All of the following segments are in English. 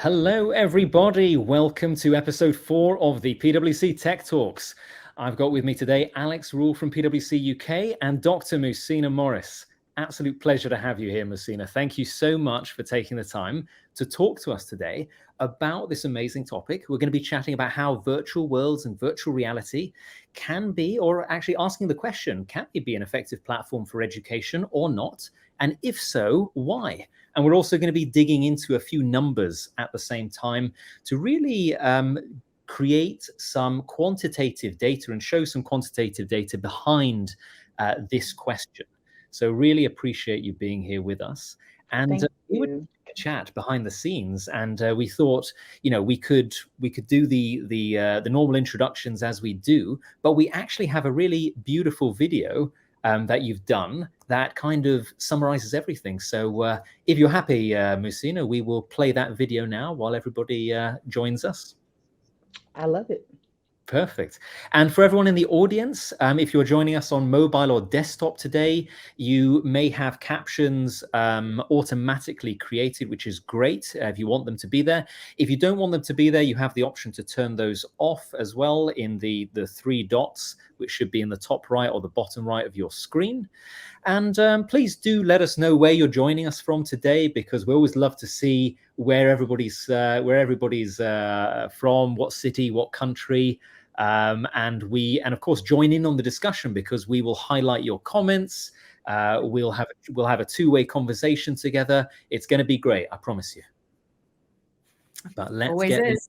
Hello, everybody. Welcome to Ep.4 of the PwC Tech Talks. I've got with me today Alex Ruhl from PwC UK and Dr. Muhsinah Morris. Absolute pleasure to have you here, Muhsinah. Thank you so much for taking the time to talk to us today about this amazing topic. We're going to be chatting about how virtual worlds and virtual reality can be, or actually asking the question, can they be an effective platform for education or not? And if so, why? And we're also going to be digging into a few numbers at the same time to really create some quantitative data and show some quantitative data behind this question. So really appreciate you being here with us. And we would chat behind the scenes, and we thought, we could do the normal introductions as we do, but we actually have a really beautiful video that you've done that kind of summarizes everything. So if you're happy, Muhsinah, we will play that video now while everybody joins us. I love it. Perfect. And for everyone in the audience, if you're joining us on mobile or desktop today, you may have captions automatically created, which is great if you want them to be there. If you don't want them to be there, you have the option to turn those off as well in the three dots, which should be in the top right or the bottom right of your screen. And please do let us know where you're joining us from today, because we always love to see where everybody's from, what city, what country. And of course join in on the discussion, because we will highlight your comments. We'll have a two-way conversation together. It's going to be great, I promise you. But let's always get is.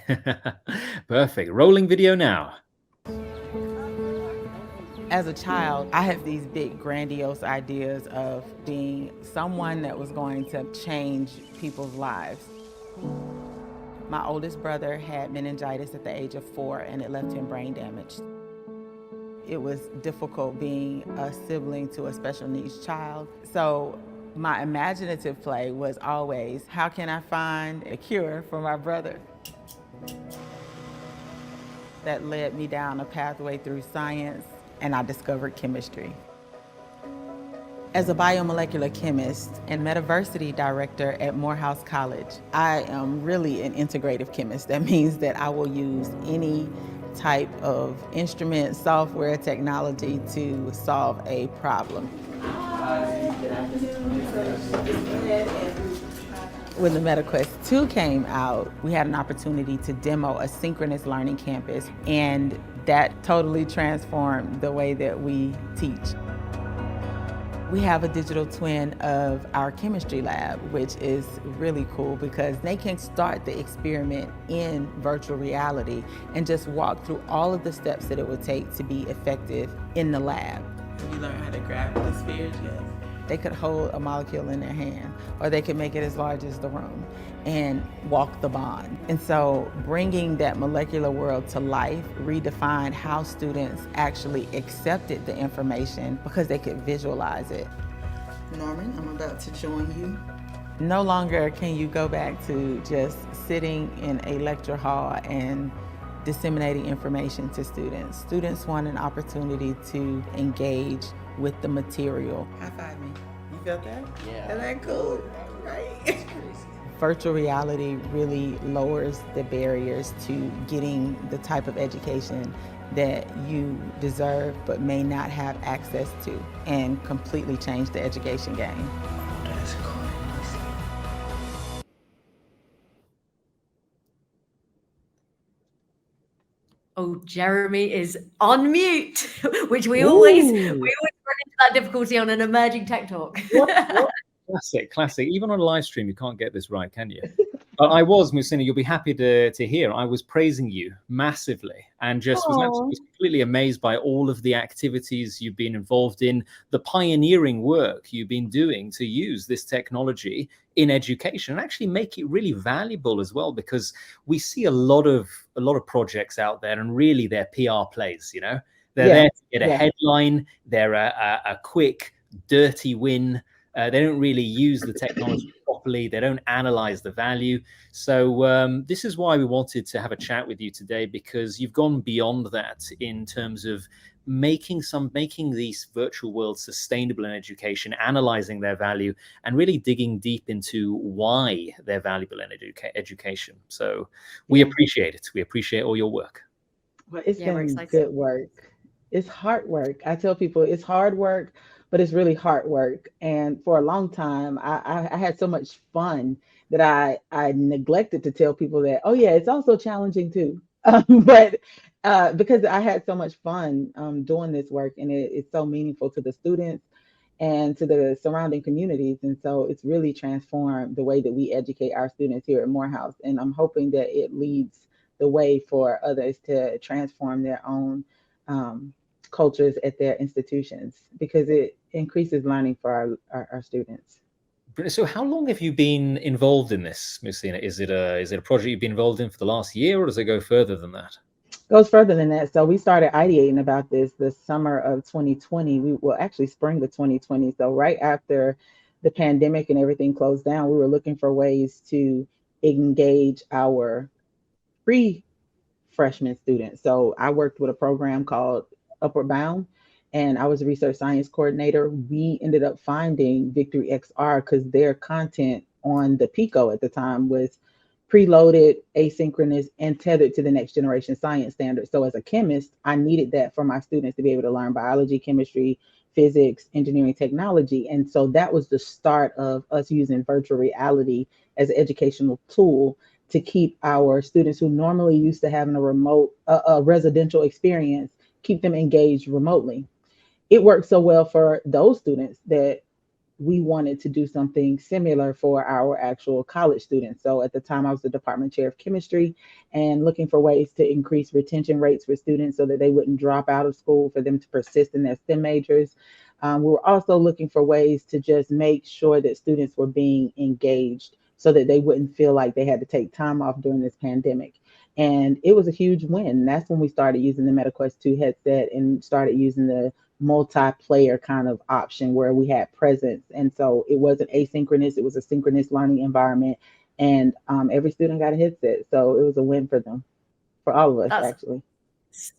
this. Perfect. Rolling video now. As a child, I had these big grandiose ideas of being someone that was going to change people's lives. My oldest brother had meningitis at the age of 4, and it left him brain damage. It was difficult being a sibling to a special needs child. So my imaginative play was always, how can I find a cure for my brother? That led me down a pathway through science, and I discovered chemistry. As a biomolecular chemist and metaversity director at Morehouse College, I am really an integrative chemist. That means that I will use any type of instrument, software, technology to solve a problem. When the MetaQuest 2 came out, we had an opportunity to demo a synchronous learning campus, and that totally transformed the way that we teach. We have a digital twin of our chemistry lab, which is really cool because they can start the experiment in virtual reality and just walk through all of the steps that it would take to be effective in the lab. Have you learned how to grab the spheres yet? They could hold a molecule in their hand, or they could make it as large as the room and walk the bond. And so bringing that molecular world to life redefined how students actually accepted the information because they could visualize it. Norman, I'm about to join you. No longer can you go back to just sitting in a lecture hall and disseminating information to students. Students want an opportunity to engage with the material. High five me. You felt that? Yeah. Isn't that cool? Right? Virtual reality really lowers the barriers to getting the type of education that you deserve but may not have access to, and completely change the education game. That's cool. Oh, Jeremy is on mute, which we always run into that difficulty on an emerging tech talk. What? Classic. Even on a live stream, you can't get this right, can you? I was, Muhsinah, you'll be happy to hear, I was praising you massively and just was completely amazed by all of the activities you've been involved in, the pioneering work you've been doing to use this technology in education and actually make it really valuable as well, because we see a lot of projects out there and really they're PR plays, they're there to get a headline, they're a quick, dirty win. They don't really use the technology properly. They don't analyze the value. So this is why we wanted to have a chat with you today, because you've gone beyond that in terms of making these virtual worlds sustainable in education, analyzing their value, and really digging deep into why they're valuable in education. So we appreciate it. We appreciate all your work. Well, it's Yeah, we're been excited. good work. It's hard work. I tell people it's hard work, but it's really hard work. And for a long time, I had so much fun that I neglected to tell people that, oh yeah, it's also challenging too. But because I had so much fun doing this work, and it's so meaningful to the students and to the surrounding communities. And so it's really transformed the way that we educate our students here at Morehouse. And I'm hoping that it leads the way for others to transform their own cultures at their institutions, because it increases learning for our students. So how long have you been involved in this, Muhsinah? Is it a project you've been involved in for the last year, or does it go further than that? Goes further than that. So we started ideating about this the summer of 2020. Actually spring of 2020. So right after the pandemic and everything closed down, we were looking for ways to engage our freshman students. So I worked with a program called Upward Bound, and I was a research science coordinator. We ended up finding Victory XR because their content on the Pico at the time was preloaded, asynchronous, and tethered to the next generation science standards. So as a chemist, I needed that for my students to be able to learn biology, chemistry, physics, engineering, technology. And so that was the start of us using virtual reality as an educational tool to keep our students who normally used to having a residential experience, keep them engaged remotely. It worked so well for those students that we wanted to do something similar for our actual college students. So at the time, I was the department chair of chemistry and looking for ways to increase retention rates for students so that they wouldn't drop out of school, for them to persist in their STEM majors. We were also looking for ways to just make sure that students were being engaged so that they wouldn't feel like they had to take time off during this pandemic. And it was a huge win. That's when we started using the MetaQuest 2 headset and started using the multiplayer kind of option where we had presence. And so it wasn't asynchronous, it was a synchronous learning environment. And every student got a headset. So it was a win for them, for all of us, actually.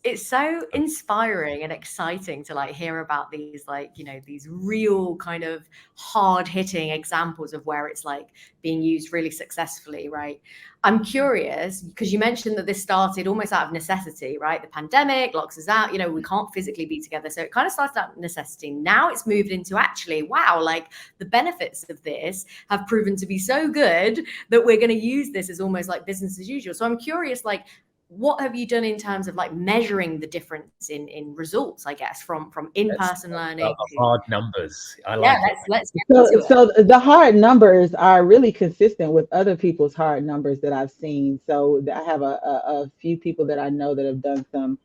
It's so inspiring and exciting to like hear about these, like, you know, these real kind of hard hitting examples of where it's like being used really successfully, right? I'm curious because you mentioned that this started almost out of necessity, right? The pandemic locks us out, you know, we can't physically be together. So it kind of started out of necessity. Now it's moved into actually, wow, like the benefits of this have proven to be so good that we're going to use this as almost like business as usual. So I'm curious, like, what have you done in terms of like measuring the difference in results, I guess, from in-person learning? Hard numbers. I like it. Let's get into it. So the hard numbers are really consistent with other people's hard numbers that I've seen. So I have a few people that I know that have done some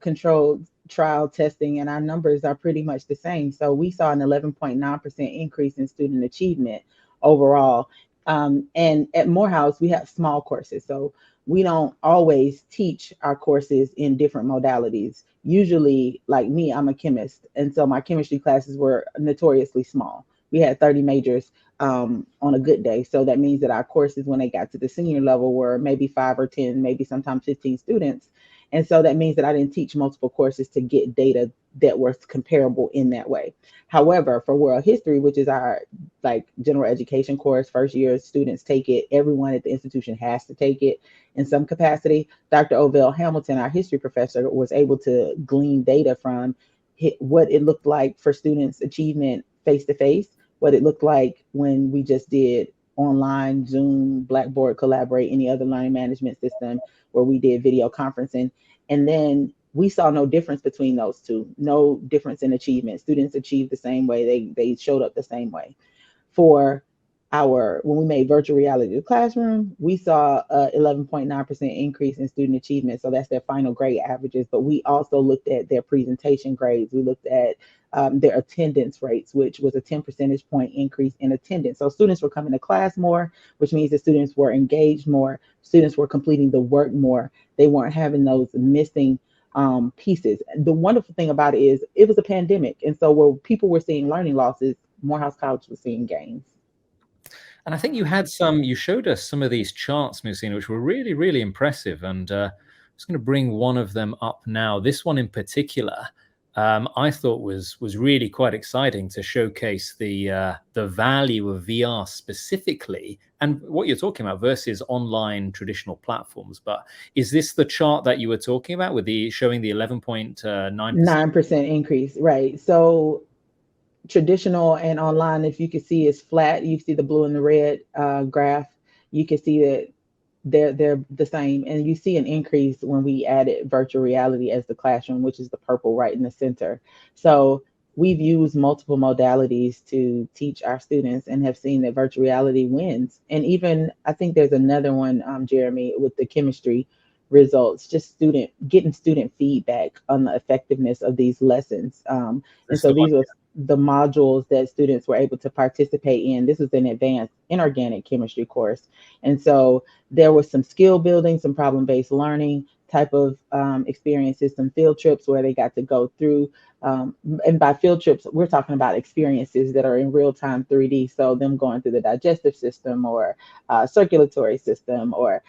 controlled trial testing, and our numbers are pretty much the same. So we saw an 11.9% increase in student achievement overall. And at Morehouse, we have small courses. So we don't always teach our courses in different modalities. Usually, like me, I'm a chemist. And so my chemistry classes were notoriously small. We had 30 majors on a good day. So that means that our courses, when they got to the senior level, were maybe 5 or 10, maybe sometimes 15 students. And so that means that I didn't teach multiple courses to get data that was comparable in that way. However, for world history, which is our like general education course, first year students take it. Everyone at the institution has to take it in some capacity. Dr. Ovell Hamilton, our history professor, was able to glean data from what it looked like for students' achievement face-to-face, what it looked like when we just did online, Zoom, Blackboard, Collaborate, any other learning management system where we did video conferencing. And then we saw no difference between those two, no difference in achievement. Students achieved the same way, they showed up the same way. For when we made virtual reality the classroom, we saw a 11.9% increase in student achievement. So that's their final grade averages. But we also looked at their presentation grades. We looked at their attendance rates, which was a 10 percentage point increase in attendance. So students were coming to class more, which means that students were engaged more. Students were completing the work more. They weren't having those missing pieces. The wonderful thing about it is it was a pandemic. And so where people were seeing learning losses, Morehouse College was seeing gains. And I think you showed us some of these charts, Muhsinah, which were really, really impressive. And just going to bring one of them up now. This one in particular, I thought was really quite exciting to showcase the value of VR specifically and what you're talking about versus online traditional platforms. But is this the chart that you were talking about with showing the 11.9%? 9% increase, right? So traditional and online, if you can see, is flat. You see the blue and the red graph. You can see that they're the same, and you see an increase when we added virtual reality as the classroom, which is the purple right in the center. So we've used multiple modalities to teach our students and have seen that virtual reality wins. And even I think there's another one, Jeremy, with the chemistry results, just getting student feedback on the effectiveness of these lessons. And so these are the modules that students were able to participate in. This is an advanced inorganic chemistry course. And so there was some skill building, some problem-based learning type of experiences, some field trips where they got to go through. And by field trips, we're talking about experiences that are in real-time 3D. So them going through the digestive system or circulatory system, or,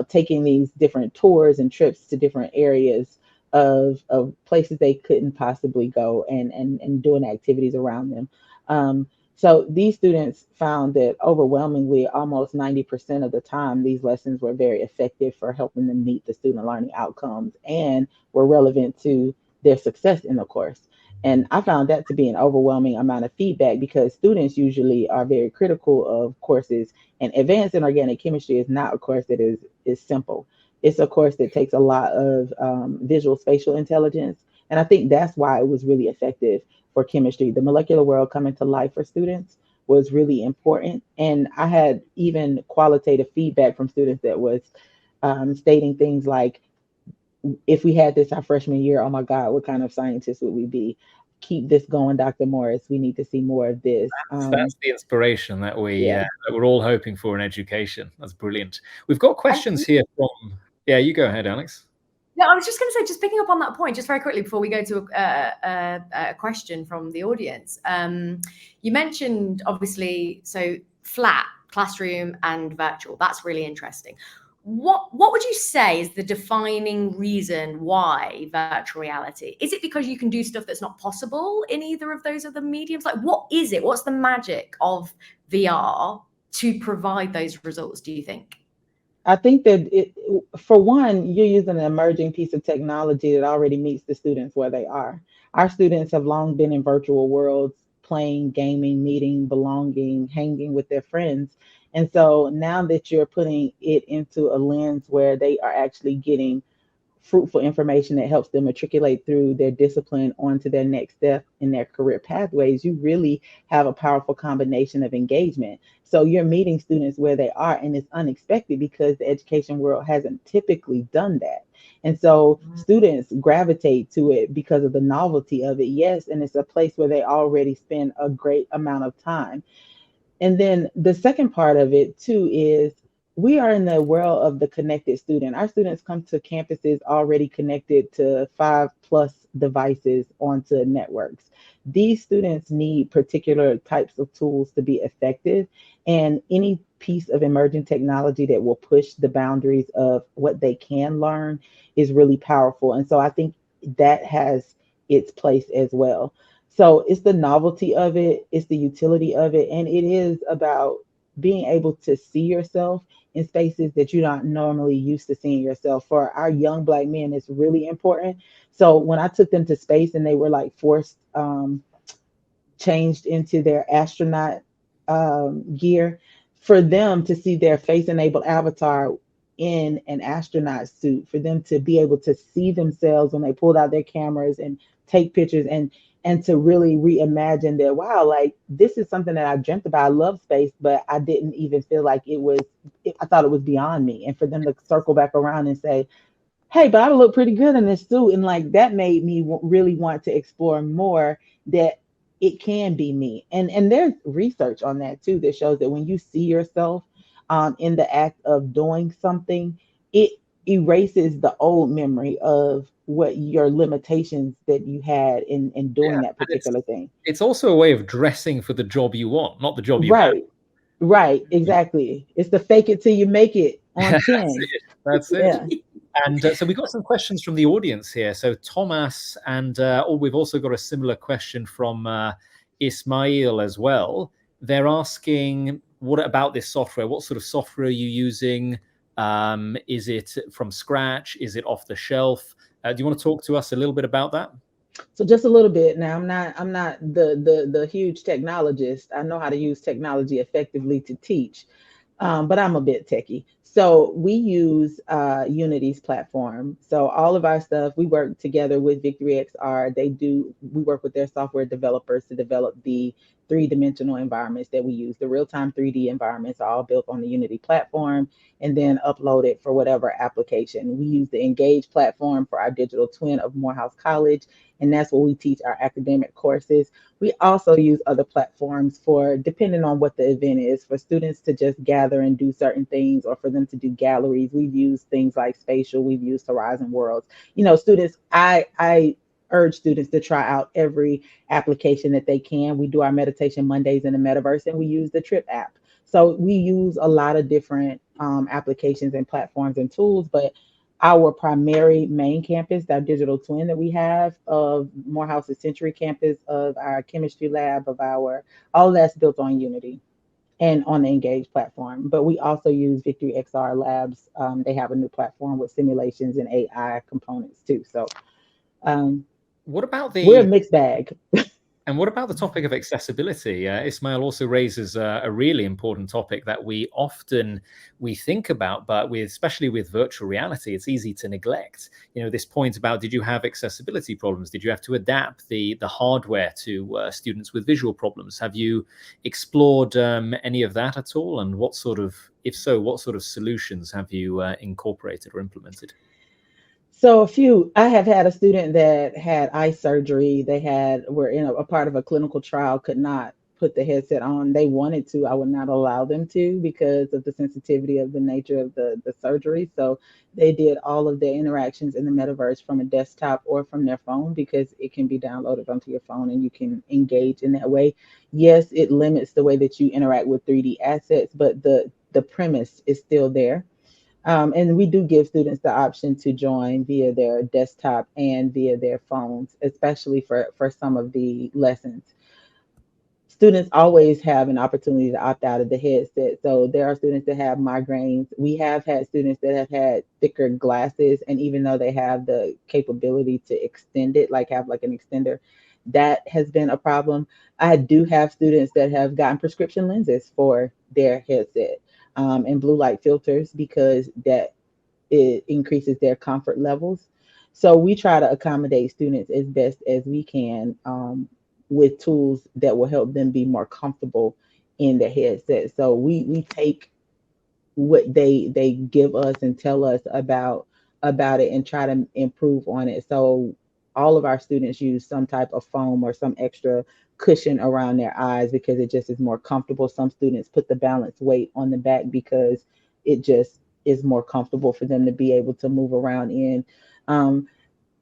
taking these different tours and trips to different areas of places they couldn't possibly go, and doing activities around them. So these students found that overwhelmingly, almost 90% of the time, these lessons were very effective for helping them meet the student learning outcomes and were relevant to their success in the course. And I found that to be an overwhelming amount of feedback, because students usually are very critical of courses, and advanced inorganic chemistry is not a course that is simple. It's a course that takes a lot of visual spatial intelligence. And I think that's why it was really effective for chemistry. The molecular world coming to life for students was really important. And I had even qualitative feedback from students that was stating things like, if we had this our freshman year, oh my God, what kind of scientists would we be? Keep this going, Dr. Morris. We need to see more of this. That's the inspiration that we're all hoping for in education. That's brilliant. We've got questions here from, you go ahead, Alex. Yeah, I was just going to say, just picking up on that point, just very quickly before we go to a question from the audience. You mentioned, obviously, so flat classroom and virtual. That's really interesting. What would you say is the defining reason why virtual reality? Is it because you can do stuff that's not possible in either of those other mediums? Like, what is it? What's the magic of VR to provide those results, do you think? I think that for one, you're using an emerging piece of technology that already meets the students where they are. Our students have long been in virtual worlds, playing, gaming, meeting, belonging, hanging with their friends. And so now that you're putting it into a lens where they are actually getting fruitful information that helps them matriculate through their discipline onto their next step in their career pathways, you really have a powerful combination of engagement. So you're meeting students where they are, and it's unexpected because the education world hasn't typically done that. And so students gravitate to it because of the novelty of it, yes, and it's a place where they already spend a great amount of time. And then the second part of it too is we are in the world of the connected student. Our students come to campuses already connected to 5+ devices onto networks. These students need particular types of tools to be effective, and any piece of emerging technology that will push the boundaries of what they can learn is really powerful. And so I think that has its place as well. So it's the novelty of it, it's the utility of it, and it is about being able to see yourself in spaces that you're not normally used to seeing yourself. For our young Black men, it's really important. So when I took them to space and they were like forced, changed into their astronaut gear, for them to see their face-enabled avatar in an astronaut suit, for them to be able to see themselves when they pulled out their cameras and take pictures, and to really reimagine that, wow, like this is something that I dreamt about. I love space, but I didn't even feel like I thought it was beyond me. And for them to circle back around and say, hey, but I look pretty good in this suit. And like, that made me really want to explore more that it can be me. And there's research on that too, that shows that when you see yourself in the act of doing something, it erases the old memory of what your limitations that you had in doing that particular thing. It's also a way of dressing for the job you want, not the job you have. Right, exactly. Yeah. It's the fake it till you make it on 10. That's it. And so we've got some questions from the audience here. So Thomas, and we've also got a similar question from Ismail as well. They're asking, what about this software? What sort of software are you using? Is it from scratch? Is it off the shelf? Do you want to talk to us a little bit about that? So just a little bit. Now, I'm not the huge technologist. I know how to use technology effectively to teach, but I'm a bit techie. So we use Unity's platform. So all of our stuff, we work together with Victory XR. We work with their software developers to develop the three-dimensional environments that we use. The real-time 3D environments are all built on the Unity platform and then uploaded for whatever application. We use the Engage platform for our digital twin of Morehouse College, and that's where we teach our academic courses. We also use other platforms for, depending on what the event is, for students to just gather and do certain things, or for them to do galleries. We've used things like Spatial, we've used Horizon Worlds. Students, I urge students to try out every application that they can. We do our Meditation Mondays in the metaverse, and we use the Trip app. So we use a lot of different applications and platforms and tools, but our primary main campus, our digital twin that we have of Morehouse's Century campus, of our chemistry lab, all of that's built on Unity and on the Engage platform. But we also use Victory XR Labs. They have a new platform with simulations and AI components too. So what about we're a mixed bag. And what about the topic of accessibility? Ismail also raises a really important topic that we think about, but especially with virtual reality, it's easy to neglect. This point about, did you have accessibility problems? Did you have to adapt the hardware to students with visual problems? Have you explored any of that at all? And if so, what sort of solutions have you incorporated or implemented? So I have had a student that had eye surgery. Were in a part of a clinical trial, could not put the headset on. They wanted to, I would not allow them to because of the sensitivity of the nature of the surgery. So they did all of their interactions in the metaverse from a desktop or from their phone, because it can be downloaded onto your phone and you can engage in that way. Yes, it limits the way that you interact with 3D assets, but the premise is still there. And we do give students the option to join via their desktop and via their phones, especially for some of the lessons. Students always have an opportunity to opt out of the headset. So there are students that have migraines. We have had students that have had thicker glasses, and even though they have the capability to extend it, have an extender, that has been a problem. I do have students that have gotten prescription lenses for their headset. And blue light filters, because it increases their comfort levels. So we try to accommodate students as best as we can with tools that will help them be more comfortable in the headset. So we take what they give us and tell us about it and try to improve on it. So all of our students use some type of foam or some extra cushion around their eyes because it just is more comfortable. Some students put the balance weight on the back because it just is more comfortable for them to be able to move around in.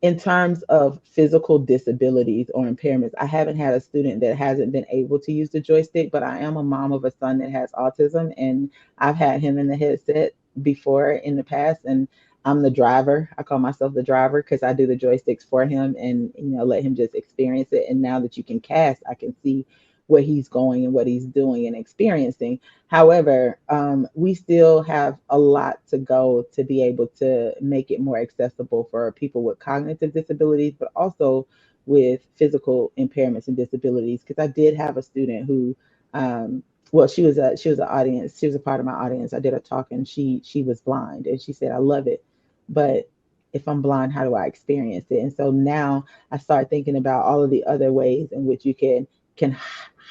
In terms of physical disabilities or impairments, I haven't had a student that hasn't been able to use the joystick, but I am a mom of a son that has autism, and I've had him in the headset before in the past, and I'm the driver. I call myself the driver because I do the joysticks for him and let him just experience it. And now that you can cast, I can see where he's going and what he's doing and experiencing. However, we still have a lot to go to be able to make it more accessible for people with cognitive disabilities, but also with physical impairments and disabilities. Because I did have a student who, she was an audience. She was a part of my audience. I did a talk, and she was blind, and she said, "I love it, but if I'm blind, how do I experience it?" And so now I start thinking about all of the other ways in which you can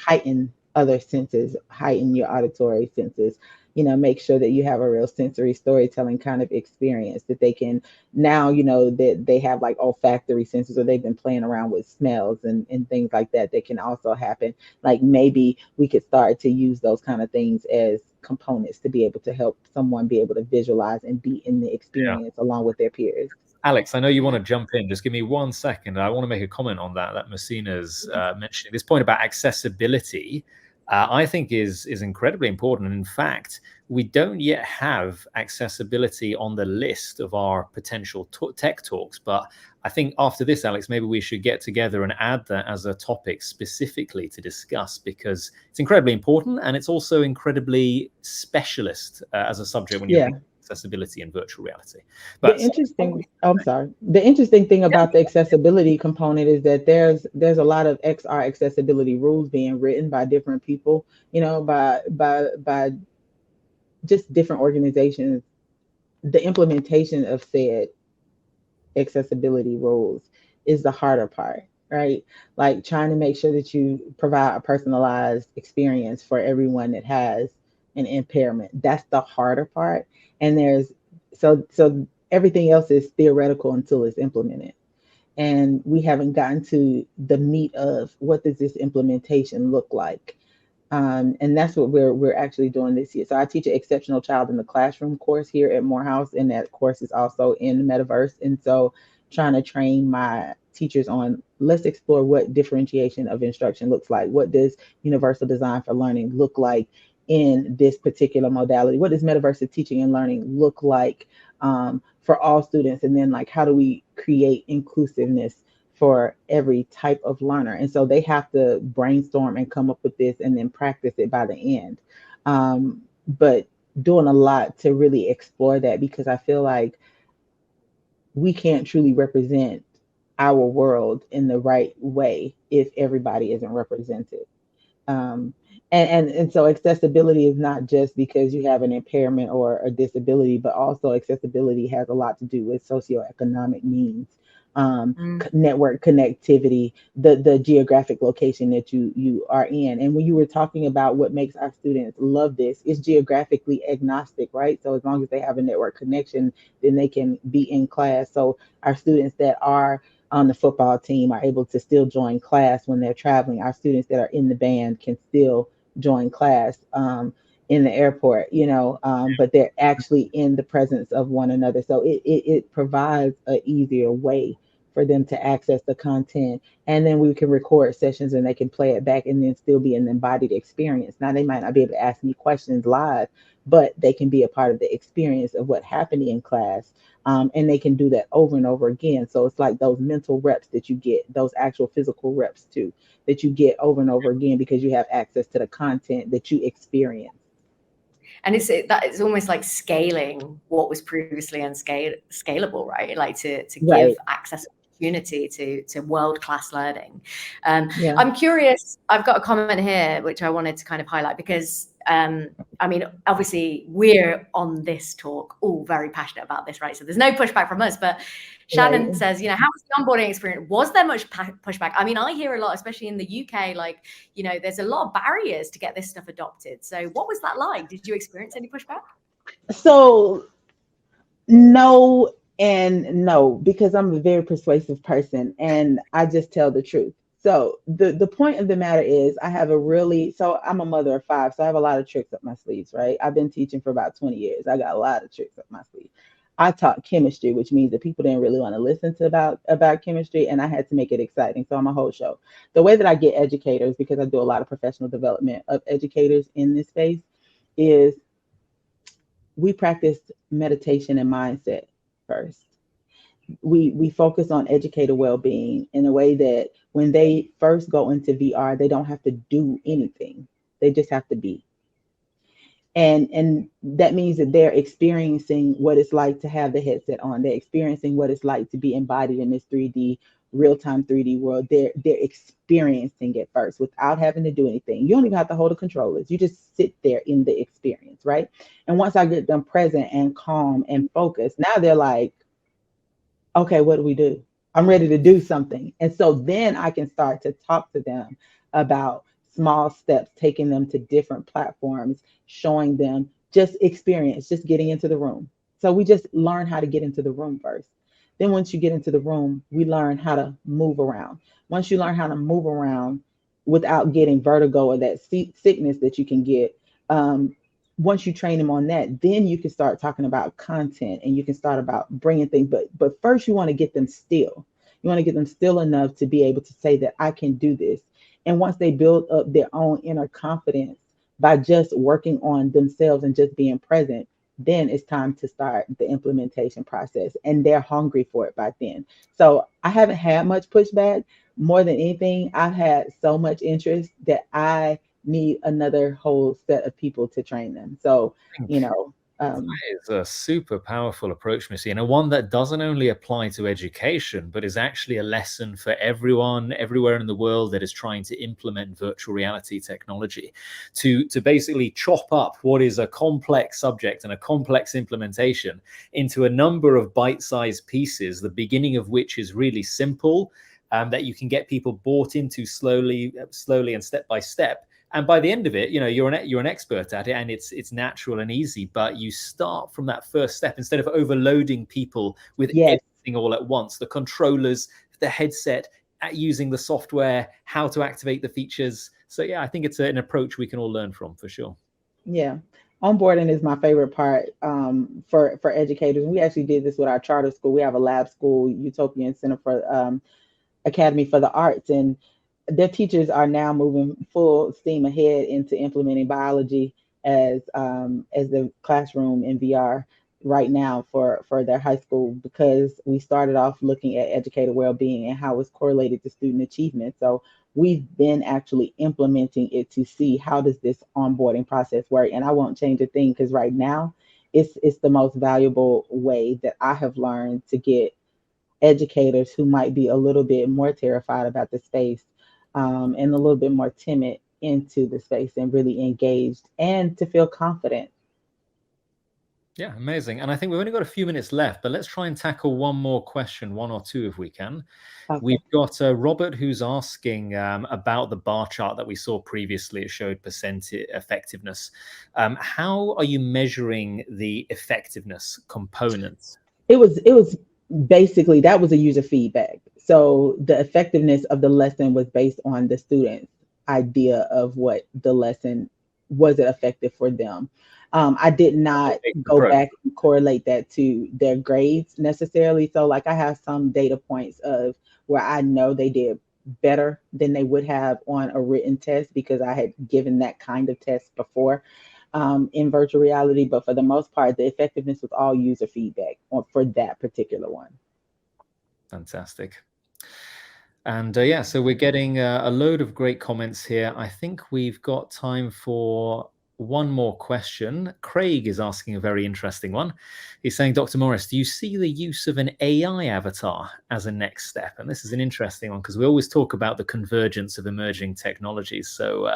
heighten other senses, heighten your auditory senses, make sure that you have a real sensory storytelling kind of experience, that they can now, that they have like olfactory senses, or they've been playing around with smells and things like that can also happen. Like maybe we could start to use those kind of things as components to be able to help someone be able to visualize and be in the experience along with their peers. Alex, I know you want to jump in. Just give me 1 second. I want to make a comment on that Muhsinah's mentioning. This point about accessibility. I think is incredibly important. And in fact, we don't yet have accessibility on the list of our potential tech talks. But I think after this, Alex, maybe we should get together and add that as a topic specifically to discuss, because it's incredibly important and it's also incredibly specialist as a subject when you're thinking accessibility in virtual reality. But the interesting thing about the accessibility component is that there's a lot of XR accessibility rules being written by different people, by just different organizations. The implementation of said accessibility rules is the harder part, right? Like trying to make sure that you provide a personalized experience for everyone that has an impairment. That's the harder part. And there's so everything else is theoretical until it's implemented. And we haven't gotten to the meat of what does this implementation look like. And that's what we're actually doing this year. So I teach an exceptional child in the classroom course here at Morehouse, and that course is also in the metaverse. And so trying to train my teachers on, let's explore what differentiation of instruction looks like. What does universal design for learning look like in this particular modality? What does metaverse of teaching and learning look like for all students? And then like, how do we create inclusiveness for every type of learner? And so they have to brainstorm and come up with this and then practice it by the end. But doing a lot to really explore that, because I feel like we can't truly represent our world in the right way if everybody isn't represented. And so accessibility is not just because you have an impairment or a disability, but also accessibility has a lot to do with socioeconomic means, network connectivity, the geographic location that you are in. And when you were talking about what makes our students love this, it's geographically agnostic, right? So as long as they have a network connection, then they can be in class. So our students that are on the football team are able to still join class when they're traveling. Our students that are in the band can still join class in the airport, but they're actually in the presence of one another. So it provides an easier way for them to access the content. And then we can record sessions and they can play it back and then still be an embodied experience. Now, they might not be able to ask me questions live, but they can be a part of the experience of what happened in class. And they can do that over and over again. So it's like those mental reps that you get, those actual physical reps too, that you get over and over again because you have access to the content that you experience. And it's almost like scaling what was previously unscalable, right? Like to give access opportunity to world-class learning. I'm curious, I've got a comment here which I wanted to kind of highlight, because I mean, obviously we're on this talk all very passionate about this, right? So there's no pushback from us, but Shannon says, how was the onboarding experience? Was there much pushback? I mean, I hear a lot, especially in the UK, like, there's a lot of barriers to get this stuff adopted. So what was that like? Did you experience any pushback? So no and no, because I'm a very persuasive person and I just tell the truth. So the point of the matter is I'm a mother of 5, so I have a lot of tricks up my sleeves, right? I've been teaching for about 20 years. I got a lot of tricks up my sleeve. I taught chemistry, which means that people didn't really want to listen to about chemistry, and I had to make it exciting. So I'm a whole show. The way that I get educators, because I do a lot of professional development of educators in this space, is we practice meditation and mindset first. We focus on educator well-being in a way that when they first go into VR, they don't have to do anything. They just have to be. And that means that they're experiencing what it's like to have the headset on. They're experiencing what it's like to be embodied in this 3D, real-time 3D world. They're experiencing it first without having to do anything. You don't even have to hold the controllers. You just sit there in the experience, right? And once I get them present and calm and focused, now they're like, okay, what do we do? I'm ready to do something. And so then I can start to talk to them about small steps, taking them to different platforms, showing them just experience, just getting into the room. So we just learn how to get into the room first. Then once you get into the room, we learn how to move around. Once you learn how to move around without getting vertigo or that sickness that you can get, once you train them on that, then you can start talking about content and you can start about bringing things. But first you want to get them still. You want to get them still enough to be able to say that I can do this. And once they build up their own inner confidence by just working on themselves and just being present, then it's time to start the implementation process. And they're hungry for it by then. So I haven't had much pushback. More than anything, I've had so much interest that I need another whole set of people to train them. So, you know, That is a super powerful approach, Missy, and one that doesn't only apply to education, but is actually a lesson for everyone, everywhere in the world that is trying to implement virtual reality technology, to basically chop up what is a complex subject and a complex implementation into a number of bite-sized pieces, the beginning of which is really simple, that you can get people bought into slowly and step by step. And by the end of it, you're an expert at it, and it's natural and easy. But you start from that first step instead of overloading people with yes. everything all at once. The controllers, the headset, using the software, how to activate the features. So yeah, I think it's an approach we can all learn from for sure. Yeah. Onboarding is my favorite part for educators. We actually did this with our charter school. We have a lab school, Utopian Center for Academy for the Arts, and their teachers are now moving full steam ahead into implementing biology as the classroom in VR right now for their high school, because we started off looking at educator well-being and how it's correlated to student achievement. So we've been actually implementing it to see how does this onboarding process work. And I won't change a thing, because right now it's the most valuable way that I have learned to get educators who might be a little bit more terrified about the space, and a little bit more timid into the space and really engaged and to feel confident. Yeah, amazing. And I think we've only got a few minutes left, but let's try and tackle one more question, one or two if we can. Okay. We've got Robert, who's asking about the bar chart that we saw previously. It showed percent effectiveness. How are you measuring the effectiveness components? It was basically, that was a user feedback. So the effectiveness of the lesson was based on the students' idea of what the lesson was, it effective for them. I did not go back and correlate that to their grades necessarily. So like I have some data points of where I know they did better than they would have on a written test, because I had given that kind of test before in virtual reality. But for the most part, the effectiveness was all user feedback for that particular one. Fantastic. And yeah, so we're getting a load of great comments here. I think we've got time for one more question. Craig is asking a very interesting one. He's saying, Dr. Morris, do you see the use of an AI avatar as a next step? And this is an interesting one, because we always talk about the convergence of emerging technologies. So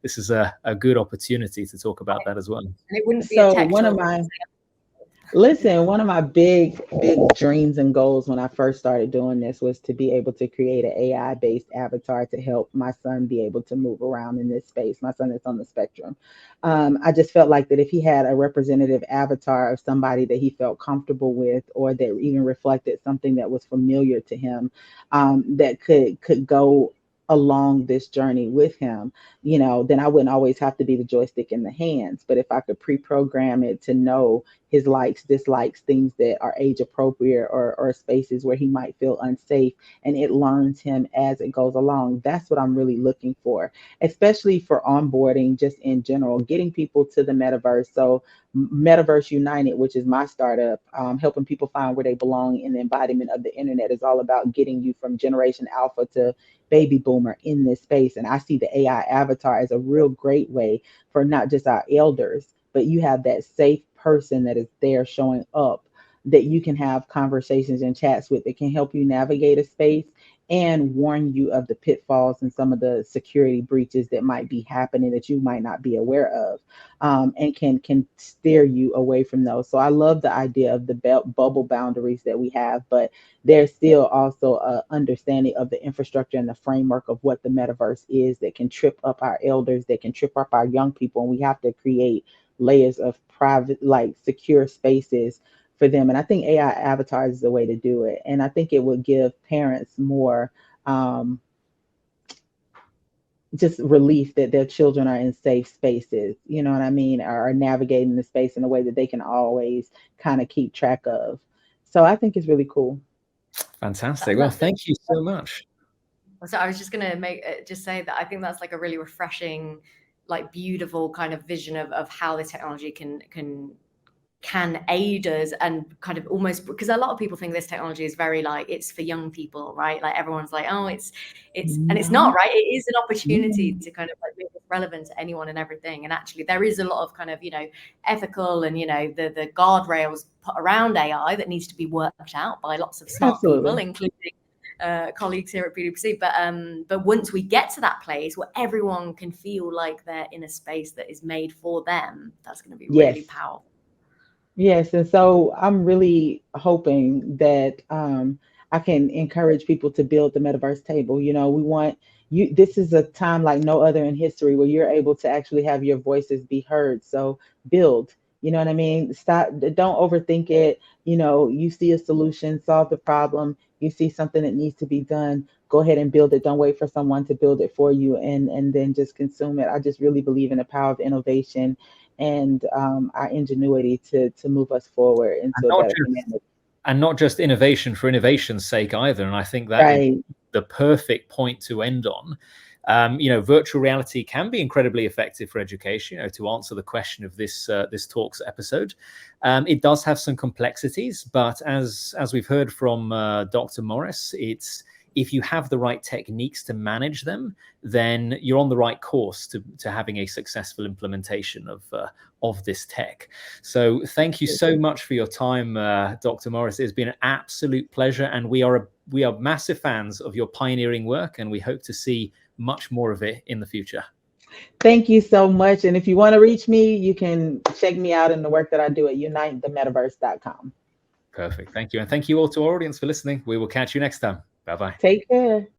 this is a good opportunity to talk about that as well. And it wouldn't be So a tech one of talk. my Listen, one of my big dreams and goals when I first started doing this was to be able to create an AI-based avatar to help my son be able to move around in this space. My son is on the spectrum. I just felt like that if he had a representative avatar of somebody that he felt comfortable with, or that even reflected something that was familiar to him, that could go along this journey with him, then I wouldn't always have to be the joystick in the hands. But if I could pre-program it to know his likes, dislikes, things that are age appropriate, or spaces where he might feel unsafe, and it learns him as it goes along. That's what I'm really looking for, especially for onboarding, just in general, getting people to the metaverse. So Metaverse United, which is my startup, helping people find where they belong in the embodiment of the internet, is all about getting you from generation alpha to baby boomer in this space. And I see the AI avatar as a real great way for not just our elders, but you have that safe person that is there showing up, that you can have conversations and chats with, that can help you navigate a space and warn you of the pitfalls and some of the security breaches that might be happening that you might not be aware of, and can steer you away from those. So I love the idea of the bubble boundaries that we have, but there's still also a understanding of the infrastructure and the framework of what the metaverse is, that can trip up our elders, that can trip up our young people, and we have to create layers of private, like secure spaces for them. And I think AI avatars is the way to do it. And I think it would give parents more just relief that their children are in safe spaces, you know what I mean, are navigating the space in a way that they can always kind of keep track of. So I think it's really cool. Fantastic. Well, thank you so much. So I was just going to just say that I think that's like a really refreshing, like beautiful kind of vision of how this technology can aid us, and kind of almost, because a lot of people think this technology is very like, it's for young people, right? Like everyone's like, oh, it's and it's not, right? It is an opportunity to kind of like make it relevant to anyone and everything. And actually there is a lot of kind of, you know, ethical and, you know, the guardrails put around AI that needs to be worked out by lots of smart people, including colleagues here at PwC. But once we get to that place where everyone can feel like they're in a space that is made for them, that's going to be really powerful. Yes, and so I'm really hoping that I can encourage people to build the metaverse table. You know, we want you. This is a time like no other in history where you're able to actually have your voices be heard. So build. You know what I mean? Stop. Don't overthink it. You know, you see a solution, solve the problem. You see something that needs to be done, go ahead and build it. Don't wait for someone to build it for you, and then just consume it. I just really believe in the power of innovation and our ingenuity to move us forward into a better humanity. And not just innovation for innovation's sake either. And I think that is the perfect point to end on. You know, virtual reality can be incredibly effective for education. You know, to answer the question of this talks episode, it does have some complexities, but as we've heard from Dr. Morris, it's, if you have the right techniques to manage them, then you're on the right course to having a successful implementation of this tech. So thank you so much for your time, Dr. Morris. It's been an absolute pleasure, and we are massive fans of your pioneering work, and we hope to see much more of it in the future. Thank you so much. And if you want to reach me, you can check me out in the work that I do at unitethemetaverse.com. Perfect. Thank you. And thank you all to our audience for listening. We will catch you next time. Bye-bye. Take care.